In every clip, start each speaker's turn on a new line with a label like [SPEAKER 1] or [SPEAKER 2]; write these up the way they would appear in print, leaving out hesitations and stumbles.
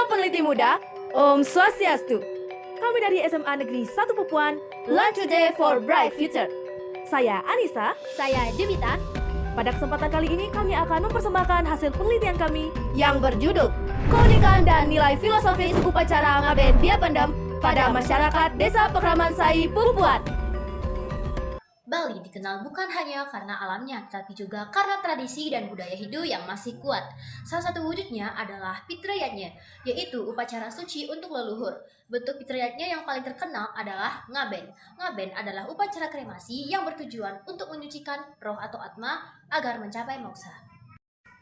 [SPEAKER 1] Halo peneliti muda, Om Swastiastu. Kami dari SMA Negeri 1 Pupuan, Learn Today for Bright Future. Saya Anissa.
[SPEAKER 2] Saya Jemita.
[SPEAKER 1] Pada kesempatan kali ini kami akan mempersembahkan hasil penelitian kami yang berjudul Keunikan dan Nilai Filosofis Upacara Ngaben Bia Pendem pada Masyarakat Desa Pekraman Sai, Pupuan.
[SPEAKER 2] Bali dikenal bukan hanya karena alamnya, tapi juga karena tradisi dan budaya Hindu yang masih kuat. Salah satu wujudnya adalah Pitrayatnya, yaitu upacara suci untuk leluhur. Bentuk Pitrayatnya yang paling terkenal adalah Ngaben. Ngaben adalah upacara kremasi yang bertujuan untuk menyucikan roh atau atma agar mencapai moksa.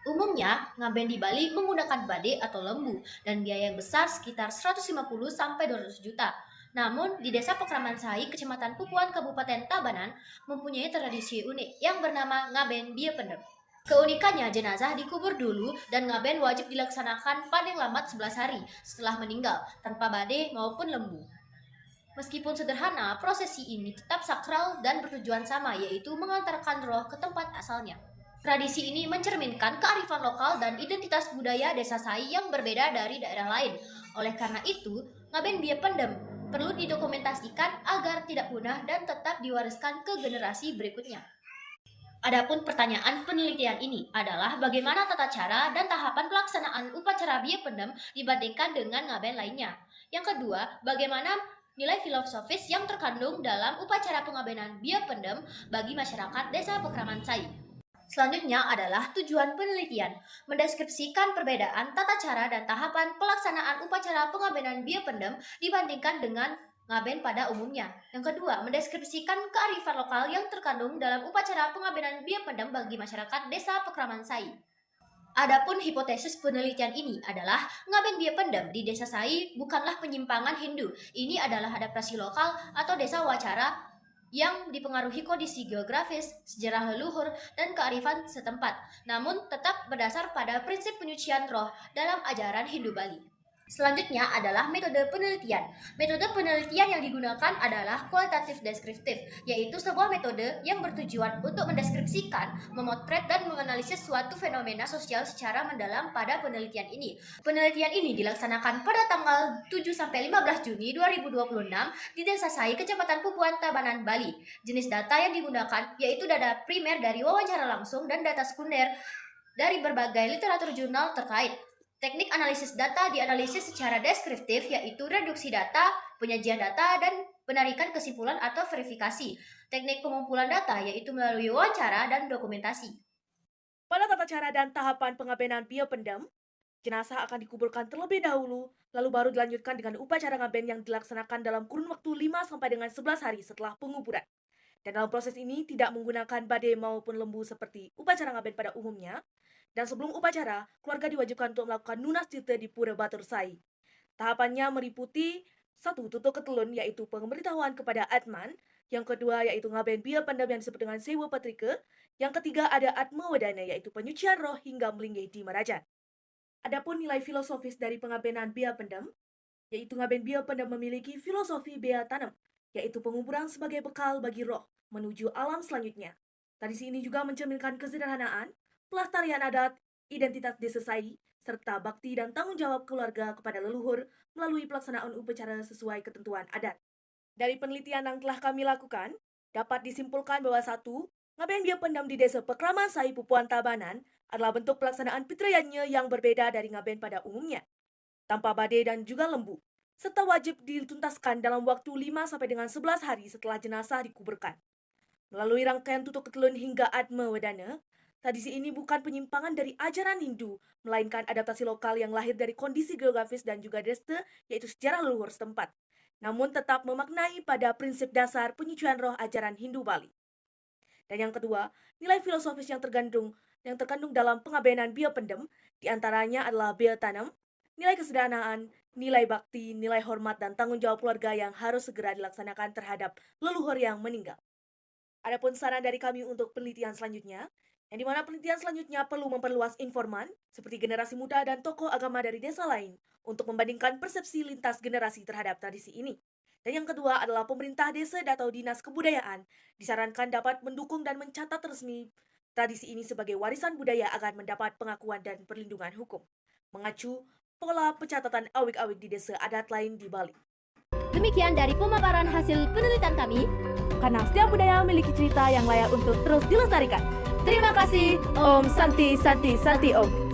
[SPEAKER 2] Umumnya, ngaben di Bali menggunakan bade atau lembu dan biaya yang besar sekitar 150 sampai 200 juta. Namun, di Desa Pekraman Sai, Kecamatan Pupuan, Kabupaten Tabanan, mempunyai tradisi unik yang bernama ngaben bia pendem. Keunikannya, jenazah dikubur dulu dan ngaben wajib dilaksanakan paling lambat 11 hari setelah meninggal, tanpa bade maupun lembu. Meskipun sederhana, prosesi ini tetap sakral dan bertujuan sama, yaitu mengantarkan roh ke tempat asalnya. Tradisi ini mencerminkan kearifan lokal dan identitas budaya desa Sai yang berbeda dari daerah lain. Oleh karena itu, ngaben bia pendem perlu didokumentasikan agar tidak punah dan tetap diwariskan ke generasi berikutnya. Adapun pertanyaan penelitian ini adalah bagaimana tata cara dan tahapan pelaksanaan upacara bia pendem dibandingkan dengan ngaben lainnya. Yang kedua, bagaimana nilai filosofis yang terkandung dalam upacara pengabenan bia pendem bagi masyarakat Desa Pekraman Sai. Selanjutnya adalah tujuan penelitian, mendeskripsikan perbedaan tata cara dan tahapan pelaksanaan upacara pengabenan bia pendem dibandingkan dengan ngaben pada umumnya. Yang kedua, mendeskripsikan kearifan lokal yang terkandung dalam upacara pengabenan bia pendem bagi masyarakat Desa Pekraman Sai. Adapun hipotesis penelitian ini adalah ngaben bia pendem di Desa Sai bukanlah penyimpangan Hindu. Ini adalah adaptasi lokal atau desa wacara yang dipengaruhi kondisi geografis, sejarah leluhur, dan kearifan setempat, namun tetap berdasar pada prinsip penyucian roh dalam ajaran Hindu Bali. Selanjutnya adalah metode penelitian. Metode penelitian yang digunakan adalah kualitatif deskriptif, yaitu sebuah metode yang bertujuan untuk mendeskripsikan, memotret, dan menganalisis suatu fenomena sosial secara mendalam pada penelitian ini. Penelitian ini dilaksanakan pada tanggal 7-15 Juni 2026 di Desa Sai, Kecamatan Pupuan, Tabanan, Bali. Jenis data yang digunakan yaitu data primer dari wawancara langsung dan data sekunder dari berbagai literatur jurnal terkait. Teknik analisis data dianalisis secara deskriptif, yaitu reduksi data, penyajian data, dan penarikan kesimpulan atau verifikasi. Teknik pengumpulan data yaitu melalui wawancara dan dokumentasi.
[SPEAKER 1] Pada tata cara dan tahapan pengabenan bia pendem, jenazah akan dikuburkan terlebih dahulu, lalu baru dilanjutkan dengan upacara ngaben yang dilaksanakan dalam kurun waktu 5 sampai dengan 11 hari setelah penguburan. Dan dalam proses ini tidak menggunakan badai maupun lembu seperti upacara ngaben pada umumnya. Dan sebelum upacara, keluarga diwajibkan untuk melakukan nunas tirta di Pura Batur Sai. Tahapannya meliputi 1. Tutuk ketelun, yaitu pemberitahuan kepada Atman. Yang kedua yaitu ngaben bia pendem yang disebut dengan Sewa Patrika. Yang ketiga ada Atma Wadana, yaitu penyucian roh hingga melinggih di Marajan. Adapun nilai filosofis dari pengabenan bia pendem, yaitu ngaben bia pendem memiliki filosofi bia tanam, yaitu penguburan sebagai bekal bagi roh menuju alam selanjutnya. Tradisi ini juga mencerminkan kesederhanaan, pelestarian adat, identitas desa Sai, serta bakti dan tanggung jawab keluarga kepada leluhur melalui pelaksanaan upacara sesuai ketentuan adat. Dari penelitian yang telah kami lakukan, dapat disimpulkan bahwa 1. Ngaben bia pendem di Desa Pekraman Sai, Pupuan Tabanan adalah bentuk pelaksanaan pitrayatnya yang berbeda dari ngaben pada umumnya, tanpa badai dan juga lembu, serta wajib dituntaskan dalam waktu 5 sampai dengan 11 hari setelah jenazah dikuburkan. Melalui rangkaian tutuk ketelun hingga Atma Wadana, tradisi ini bukan penyimpangan dari ajaran Hindu, melainkan adaptasi lokal yang lahir dari kondisi geografis dan juga desa, yaitu sejarah leluhur setempat, namun tetap memaknai pada prinsip dasar penyucian roh ajaran Hindu Bali. Dan yang kedua, nilai filosofis yang terkandung dalam pengabenan bia pendem, diantaranya adalah bia tanam, nilai kesederhanaan, nilai bakti, nilai hormat, dan tanggung jawab keluarga yang harus segera dilaksanakan terhadap leluhur yang meninggal. Adapun saran dari kami untuk penelitian selanjutnya, yang dimana penelitian selanjutnya perlu memperluas informan, seperti generasi muda dan tokoh agama dari desa lain, untuk membandingkan persepsi lintas generasi terhadap tradisi ini. Dan yang kedua adalah pemerintah desa atau dinas kebudayaan, disarankan dapat mendukung dan mencatat resmi tradisi ini sebagai warisan budaya agar mendapat pengakuan dan perlindungan hukum. Mengacu pola pencatatan awik-awik di desa adat lain di Bali.
[SPEAKER 3] Demikian dari pemaparan hasil penelitian kami.
[SPEAKER 1] Karena setiap budaya memiliki cerita yang layak untuk terus dilestarikan.
[SPEAKER 3] Terima kasih.
[SPEAKER 1] Om Santi Santi Santi Om.